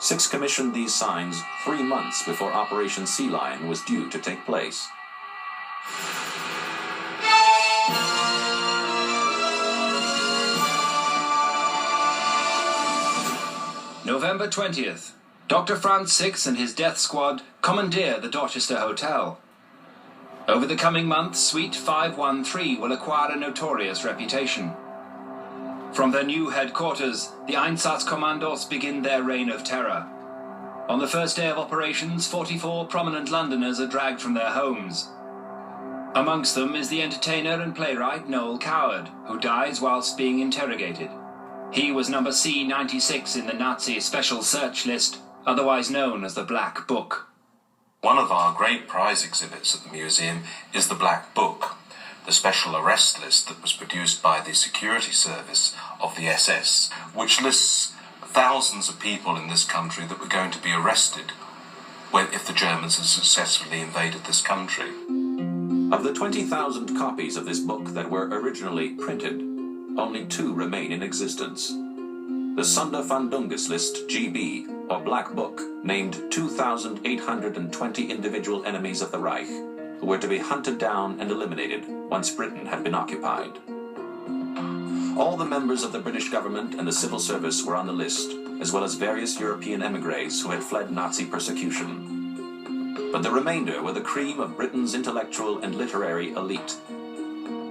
Six commissioned these signs 3 months before Operation Sea Lion was due to take place. November 20th. Dr. Franz Six and his death squad commandeer the Dorchester Hotel. Over the coming months, Suite 513 will acquire a notorious reputation. From their new headquarters, the Einsatzkommandos begin their reign of terror. On the first day of operations, 44 prominent Londoners are dragged from their homes. Amongst them is the entertainer and playwright Noel Coward, who dies whilst being interrogated. He was number C96 in the Nazi Special Search List, otherwise known as the Black Book. One of our great prize exhibits at the museum is the Black Book, the special arrest list that was produced by the security service of the SS, which lists thousands of people in this country that were going to be arrested if the Germans had successfully invaded this country. Of the 20,000 copies of this book that were originally printed, only 2 remain in existence. The Sonderfahndungs List GB, or Black Book, named 2,820 individual enemies of the Reich, who were to be hunted down and eliminated once Britain had been occupied. All the members of the British government and the civil service were on the list, as well as various European émigrés who had fled Nazi persecution. But the remainder were the cream of Britain's intellectual and literary elite.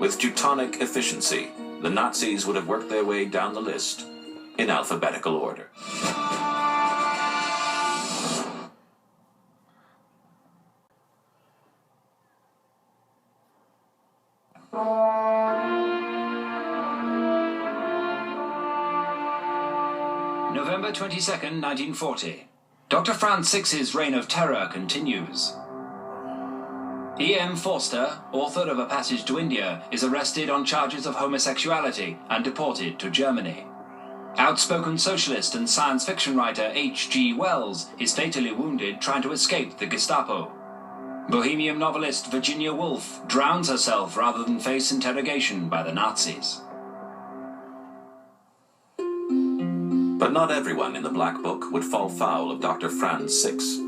With Teutonic efficiency, the Nazis would have worked their way down the list in alphabetical order. November 22nd, 1940. Dr. Franz Six's reign of terror continues. E.M. Forster, author of A Passage to India, is arrested on charges of homosexuality and deported to Germany. Outspoken socialist and science fiction writer H.G. Wells is fatally wounded trying to escape the Gestapo. Bohemian novelist Virginia Woolf drowns herself rather than face interrogation by the Nazis. But not everyone in the Black Book would fall foul of Dr. Franz Six.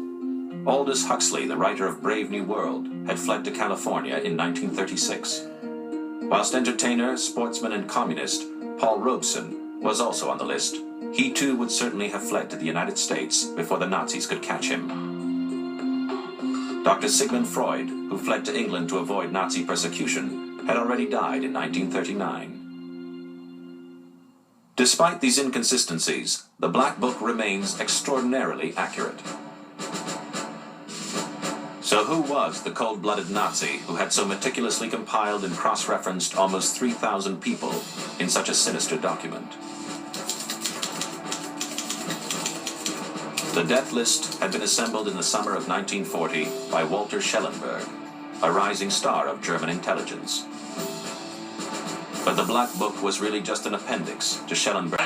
Aldous Huxley, the writer of Brave New World, had fled to California in 1936. Whilst entertainer, sportsman, and communist Paul Robeson was also on the list, he too would certainly have fled to the United States before the Nazis could catch him. Dr. Sigmund Freud, who fled to England to avoid Nazi persecution, had already died in 1939. Despite these inconsistencies, the Black Book remains extraordinarily accurate. So who was the cold-blooded Nazi who had so meticulously compiled and cross-referenced almost 3,000 people in such a sinister document? The death list had been assembled in the summer of 1940 by Walter Schellenberg, a rising star of German intelligence. But the Black Book was really just an appendix to Schellenberg.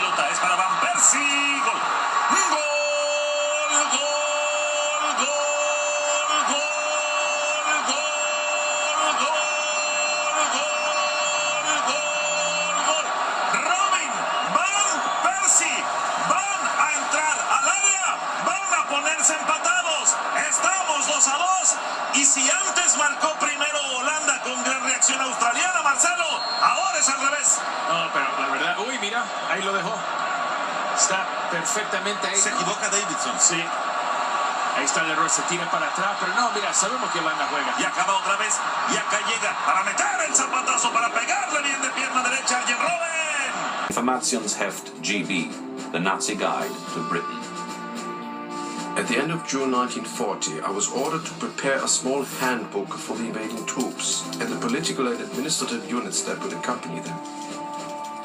Y si antes marcó primero Holanda con gran reacción australiana, Marcelo, ahora es al revés. No, pero la verdad, uy, mira, ahí lo dejó. Está perfectamente ahí. Se equivoca Davidson. Sí. Ahí está el error, se tira para atrás, pero no, mira, sabemos que Holanda juega. Y acaba otra vez, y acá llega para meter el zapatazo, para pegarle bien de pierna derecha a Arjen Robben. Informationsheft GB, the Nazi Guide to Britain. At the end of June 1940, I was ordered to prepare a small handbook for the invading troops and the political and administrative units that would accompany them.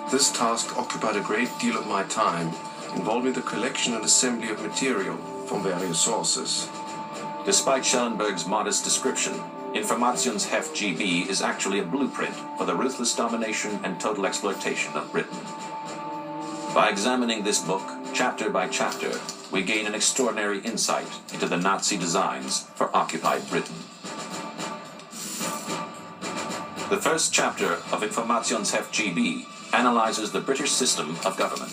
This task occupied a great deal of my time, involving the collection and assembly of material from various sources. Despite Schellenberg's modest description, Informationsheft GB is actually a blueprint for the ruthless domination and total exploitation of Britain. By examining this book, chapter by chapter, we gain an extraordinary insight into the Nazi designs for occupied Britain. The first chapter of Informationsheft GB analyzes the British system of government.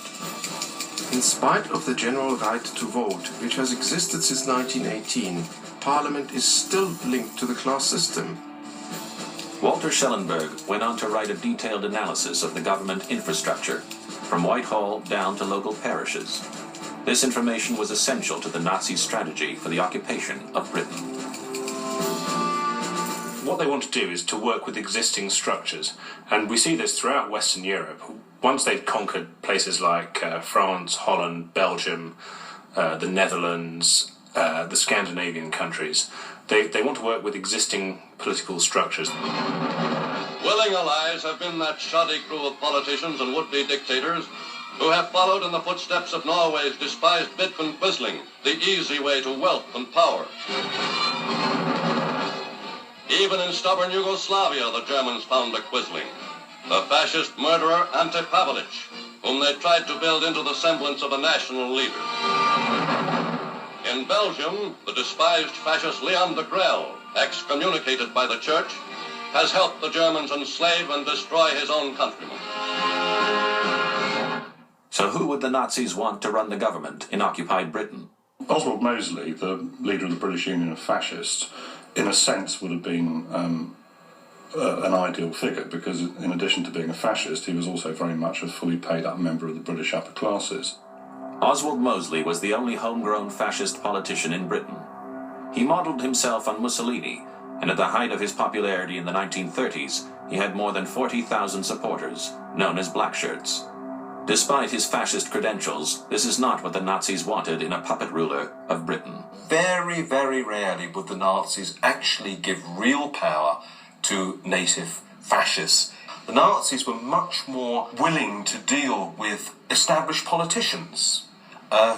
In spite of the general right to vote, which has existed since 1918, Parliament is still linked to the class system. Walter Schellenberg went on to write a detailed analysis of the government infrastructure, from Whitehall down to local parishes. This information was essential to the Nazi strategy for the occupation of Britain. What they want to do is to work with existing structures, and we see this throughout Western Europe. Once they've conquered places like France, Holland, Belgium, the Netherlands, the Scandinavian countries, they want to work with existing political structures. Willing allies have been that shoddy crew of politicians and would-be dictators who have followed in the footsteps of Norway's despised Vidkun Quisling, the easy way to wealth and power. Even in stubborn Yugoslavia, the Germans found a Quisling, the fascist murderer Ante Pavelic, whom they tried to build into the semblance of a national leader. In Belgium, the despised fascist Leon de Grelle, excommunicated by the church, has helped the Germans enslave and destroy his own countrymen. So who would the Nazis want to run the government in occupied Britain? Oswald Mosley, the leader of the British Union of Fascists, in a sense would have been an ideal figure, because in addition to being a fascist, he was also very much a fully paid up member of the British upper classes. Oswald Mosley was the only homegrown fascist politician in Britain. He modelled himself on Mussolini, and at the height of his popularity in the 1930s, he had more than 40,000 supporters, known as Blackshirts. Despite his fascist credentials, this is not what the Nazis wanted in a puppet ruler of Britain. Very, very rarely would the Nazis actually give real power to native fascists. The Nazis were much more willing to deal with established politicians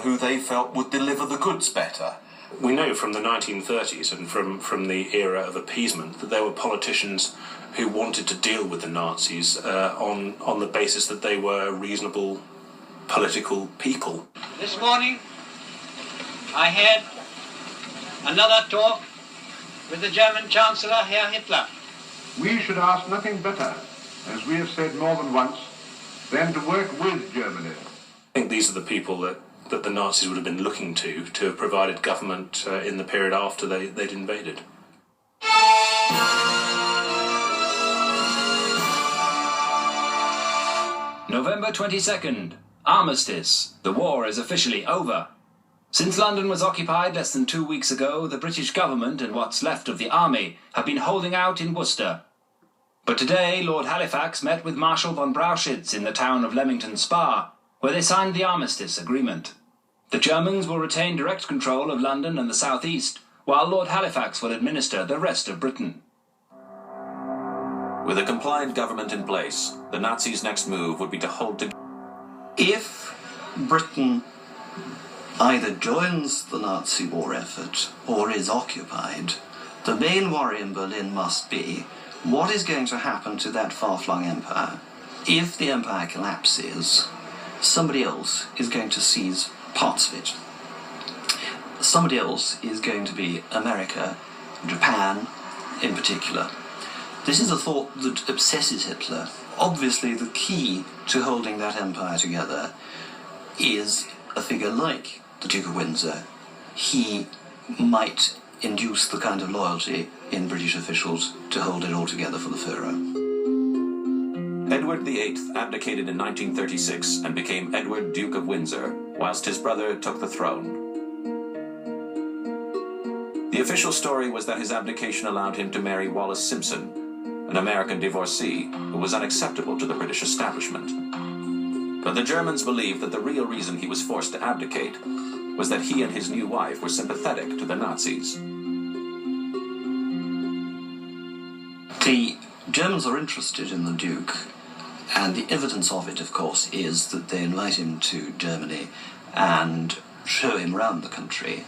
who they felt would deliver the goods better. We know from the 1930s and from the era of appeasement that there were politicians who wanted to deal with the Nazis on the basis that they were reasonable political people. This morning I had another talk with the German Chancellor, Herr Hitler. We should ask nothing better, as we have said more than once, than to work with Germany. I think these are the people that the Nazis would have been looking to have provided government in the period after they'd invaded. November 22nd. Armistice. The war is officially over. Since London was occupied less than 2 weeks ago, the British government and what's left of the army have been holding out in Worcester. But today, Lord Halifax met with Marshal von Brauchitsch in the town of Leamington Spa, where they signed the armistice agreement. The Germans will retain direct control of London and the southeast, while Lord Halifax will administer the rest of Britain. With a compliant government in place, the Nazis' next move would be to hold together. If Britain either joins the Nazi war effort or is occupied, the main worry in Berlin must be what is going to happen to that far-flung empire. If the empire collapses, somebody else is going to seize parts of it. Somebody else is going to be America, Japan in particular. This is a thought that obsesses Hitler. Obviously, the key to holding that empire together is a figure like the Duke of Windsor. He might induce the kind of loyalty in British officials to hold it all together for the Führer. Edward VIII abdicated in 1936 and became Edward, Duke of Windsor, whilst his brother took the throne. The official story was that his abdication allowed him to marry Wallis Simpson, an American divorcee who was unacceptable to the British establishment. But the Germans believed that the real reason he was forced to abdicate was that he and his new wife were sympathetic to the Nazis. The Germans are interested in the Duke, and the evidence of it, of course, is that they invite him to Germany and show him around the country,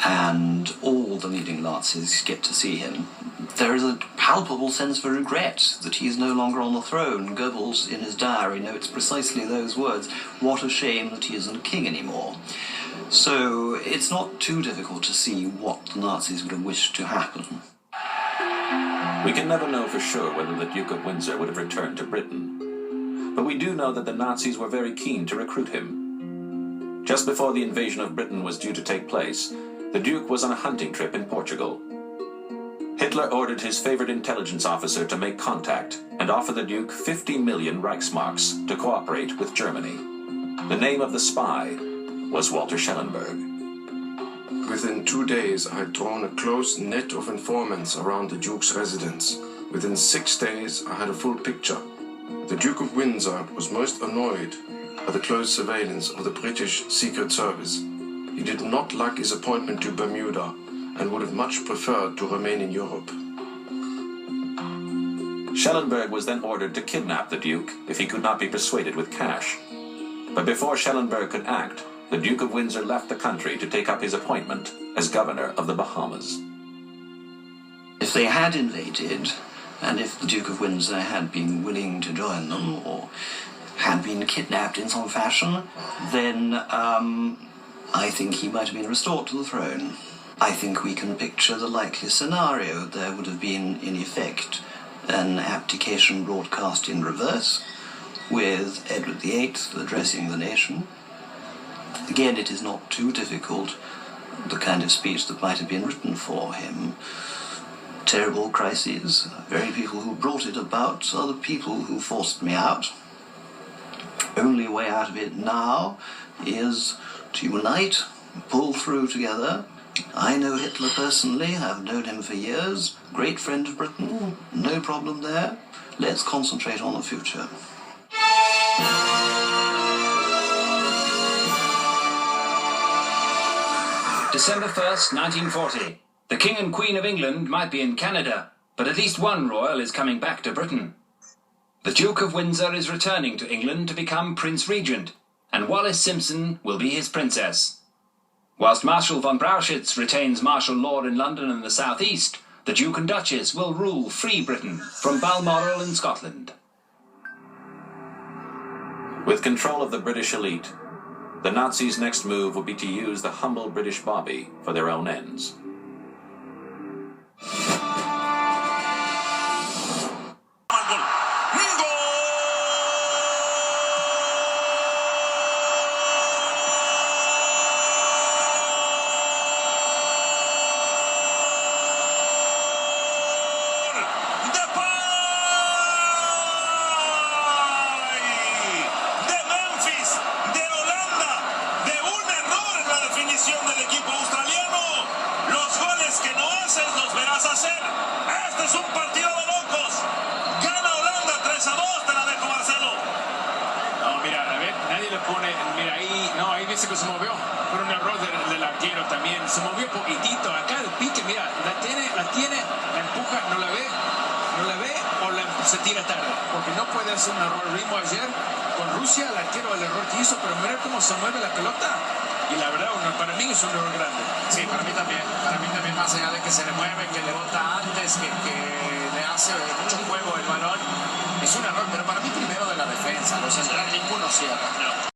and all the leading Nazis get to see him. There is a palpable sense of regret that he is no longer on the throne. Goebbels, in his diary, notes precisely those words, "What a shame that he isn't king anymore." So it's not too difficult to see what the Nazis would have wished to happen. We can never know for sure whether the Duke of Windsor would have returned to Britain, but we do know that the Nazis were very keen to recruit him. Just before the invasion of Britain was due to take place, the Duke was on a hunting trip in Portugal. Hitler ordered his favorite intelligence officer to make contact and offer the Duke 50 million Reichsmarks to cooperate with Germany. The name of the spy was Walter Schellenberg. Within 2 days, I had drawn a close net of informants around the Duke's residence. Within 6 days, I had a full picture. The Duke of Windsor was most annoyed by the close surveillance of the British Secret Service. He did not like his appointment to Bermuda and would have much preferred to remain in Europe. Schellenberg was then ordered to kidnap the Duke if he could not be persuaded with cash. But before Schellenberg could act, the Duke of Windsor left the country to take up his appointment as governor of the Bahamas. If they had invaded, and if the Duke of Windsor had been willing to join them, or had been kidnapped in some fashion, then I think he might have been restored to the throne. I think we can picture the likely scenario. There would have been, in effect, an abdication broadcast in reverse, with Edward VIII addressing the nation. Again, it is not too difficult, the kind of speech that might have been written for him. Terrible crises, very people who brought it about are the people who forced me out. Only way out of it now is to unite, pull through together. I know Hitler personally, I've known him for years, great friend of Britain, no problem there. Let's concentrate on the future. December 1st, 1940. The King and Queen of England might be in Canada, but at least one royal is coming back to Britain. The Duke of Windsor is returning to England to become Prince Regent, and Wallis Simpson will be his princess. Whilst Marshal von Brauchitz retains martial law in London and the South East, the Duke and Duchess will rule free Britain from Balmoral in Scotland. With control of the British elite, the Nazis' next move would be to use the humble British bobby for their own ends. Que se movió por un error del arquero también, se movió poquitito, acá el pique, mira, la tiene, la empuja, no la ve o se tira tarde, porque no puede hacer un error. Lo mismo ayer con Rusia, el arquero el error que hizo, pero mira cómo se mueve la pelota, y la verdad, para mí es un error grande. Sí, para mí también más allá de que se le mueve, que le bota antes, que le hace mucho juego el balón, es un error, pero para mí primero de la defensa, los centrales ninguno cierra.